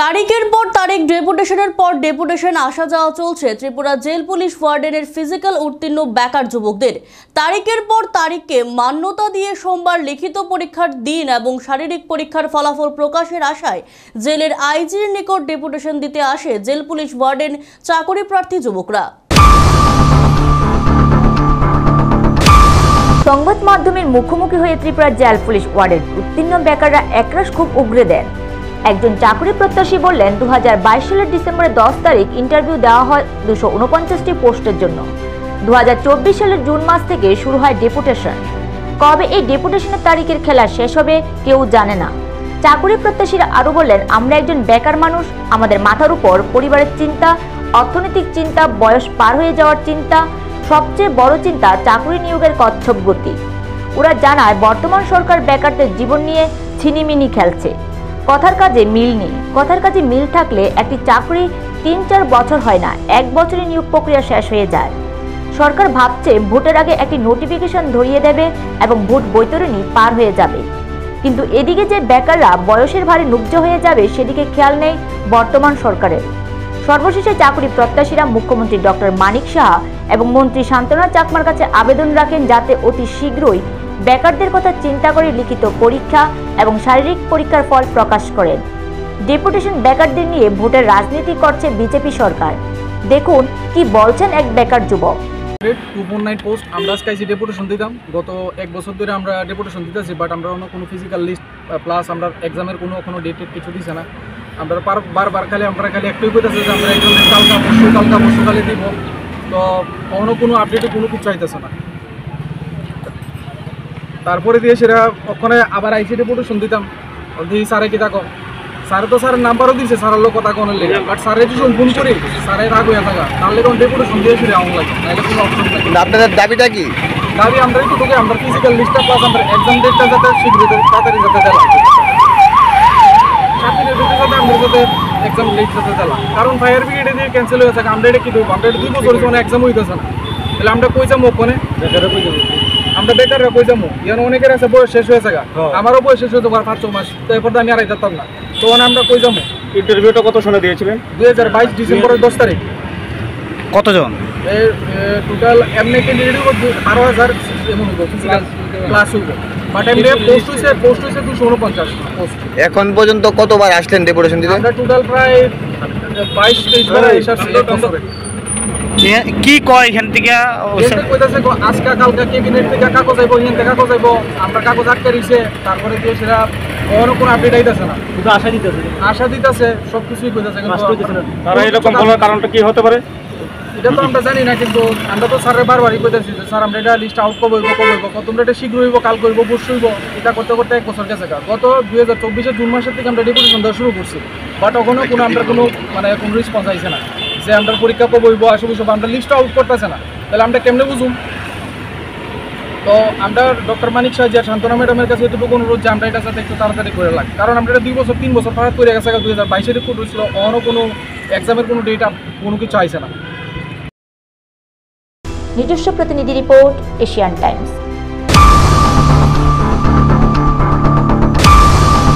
তারিখের পর তারিখ ডেপুটেশনের পর ডেপুটেশন আসা যাওয়া চলছে ত্রিপুরা জেল পুলিশ ওয়ার্ডেনের ফিজিক্যাল উত্তীর্ণ বেকার যুবকদের। তারিখের পর তারিখকে মান্যতা দিয়ে সোমবার লিখিত পরীক্ষার দিন এবং শারীরিক পরীক্ষার ফলাফল প্রকাশের আশায় জেলের আইজির নিকট ডেপুটেশন দিতে আসে জেল পুলিশ ওয়ার্ডেন চাকরি প্রার্থী যুবকরা। সংবাদ মাধ্যমের মুখোমুখি হয়ে ত্রিপুরা জেল পুলিশ ওয়ার্ডের উত্তীর্ণ বেকাররা একরাশ খুব উগরে দেন। একজন চাকরি প্রত্যাশী বললেন 2022 সালের ডিসেম্বরের 10 তারিখ ইন্টারভিউ দেওয়া হয় 249টি পোস্টের জন্য। 2024 সালের জুন মাস থেকে শুরু হয় ডেপুটেশন। কবে এই ডেপুটেশনের তারিখের খেলা শেষ হবে কেউ জানে না। চাকরি প্রত্যাশীরা আরো বললেন, আমরা একজন বেকার মানুষ, আমাদের মাথার উপর পরিবারের চিন্তা, অর্থনৈতিক চিন্তা, বয়স পার হয়ে যাওয়ার চিন্তা, সবচেয়ে বড় চিন্তা চাকরি নিয়োগের কচ্ছপ গতি। ওরা জানায় বর্তমান সরকার বেকারদের জীবন নিয়ে ছিনিমিনি খেলছে। কথার কাজে মিল নেই। কথার কাজে মিল থাকলে একটি চাকরি 3-4 বছর হয় না, 1 বছরে নিয়োগ প্রক্রিয়া শেষ হয়ে যায়। সরকার ভাবছে ভোটের আগে একটি নোটিফিকেশন ধরিয়ে দেবে এবং ভোট বৈতরণী পার হয়ে যাবে। কিন্তু এদিকে যে বেকাররা বয়সের ভারে নুব্জ হয়ে যাবে সেদিকে খেয়াল নেই বর্তমান সরকারের। সর্বশেষে চাকরি প্রত্যাশীরা মুখ্যমন্ত্রী ডক্টর মানিক সাহা এবং মন্ত্রী শান্তনা চাকমার কাছে আবেদন রাখেন যাতে অতি শীঘ্রই বেকারদের কথা চিন্তা করে লিখিত পরীক্ষা এবং শারীরিক পরীক্ষার ফল প্রকাশ করেন। ডেপুটেশন বেকারদের নিয়ে ভোটের রাজনীতি করছে বিজেপি সরকার। দেখুন কি বলছেন এক বেকার যুবক। 249 পোস্ট আমরা আজকে ডেপুটেশন দিতাম। গত 1 বছর ধরে আমরা ডেপুটেশন দিতেছি, বাট আমরা কোনো ফিজিক্যাল লিস্ট প্লাস আমরা এক্সামের কোনো ডেট কিছু দিছে না। আমরা বারবার খালি একটাই বলতেছে যে আমরা একজনের কালকা পরশুকালে দিব, তো কোনো আপডেটে কোনো কিছু চাইতেছে না। তারপরে দিয়ে সেটা ওখানে আবার আইসি ডেপুটেশন দিতাম, দিই স্যারে কি থাকো, স্যারে তো স্যারের নাম্বারও দিয়েছে স্যারের লোক কথা কোনো লেগে, বাট স্যারে যদি ফোন করি স্যারের রাগ হয়ে থাকা, তাহলে কোনো ডেপুটেশন দিয়ে সেটা আমার লাগে, নাহলে কোনো অপশন থাকে। আপনাদের দাবিটা কি? দাবি আমরা একটু ঢুকে আমরা ফিজিক্যাল লিস্টটা প্লাস আমরা এক্সাম ডেটটা যাতে শীঘ্র তাড়াতাড়ি যাতে দেওয়া, 7 দিনের ভিতরে যাতে আমরা যাতে এক্সাম ডেট যাতে দেওয়া। কারণ ফায়ার ব্রিগেডে দিয়ে ক্যান্সেল হয়ে থাকে, আমরা এটা কি দেবো, আমরা এটা 2 বছর কোনো এক্সাম হইতেছে না, তাহলে আমরা কই যাবো ওখানে, আমরা বেকাররা কই যাবো? যেন অনেকের আছে বয়স শেষ হয়ে থাকে, আমারও বয়স শেষ হয়ে যাবার 5-6 মাস, তো এরপর আমি আর যেতাম না, তো আমরা কই যাবো? ইন্টারভিউটা কত সালে দিয়েছিলেন? 2022 ডিসেম্বরের 10 তারিখ। কতজন? টোটাল এমনি ক্যান্ডিডেট 12,000 এমন হইব, ক্লাস হইব, বাট এমনি পোস্ট হইছে 249 পোস্ট। এখন পর্যন্ত কতবার আসলেন ডেপুটেশন দিতে? আমরা টোটাল প্রায় 22-23 বার এসেছি। কি কয় এখান থেকে? কইতাছে আজকে কালকে ক্যাবিনেট থেকে কাগজ আইব, এখান থেকে কাগজ আইব, আমরা কাগজ আটকে রইছে, তারপরে দিয়ে সেটা কোনো আপডেট আইতাছে না, শুধু আশা দিতেছে সব কিছুই কইতাছে, কিন্তু তারা এরকম বলার কারণটা কি হতে পারে এটা তো আমরা জানি না। কিন্তু আমরা তো স্যারের বারবারই কইতাছি যে স্যার আমরা এটা লিস্ট আউট করবো, তোমরা এটা শীঘ্র হইব, কাল করবো, পরশু হইব, এটা করতে 1 বছর গেছে। গত 2024 জুন মাসের থেকে আমরা ডেপুটেশন দেওয়া শুরু করছি, বাট ওখানেও আমরা কোনো রেসপন্স আইছে না যে আমরা পরীক্ষা করবো আসবো, আমরা লিস্ট আউট করতেছে না, তাহলে আমরা কেমনে বুঝুম? তো আমরা ডক্টর মানিক সাহা শান্তনা ম্যাডামের কাছে এতটুকু অনুরোধ যে আমরা এটা যাতে একটু তাড়াতাড়ি করে লাগে, কারণ আমরা এটা 2 বছর 3 বছর ফারাত করে গেছে। 2022 রিপোর্ট হয়েছিল, অন্য কোনো এক্সামের কোনো ডেট কোনো কিছু আইছে না। নিজস্ব প্রতিনিধি রিপোর্ট, এশিয়ান টাইমস।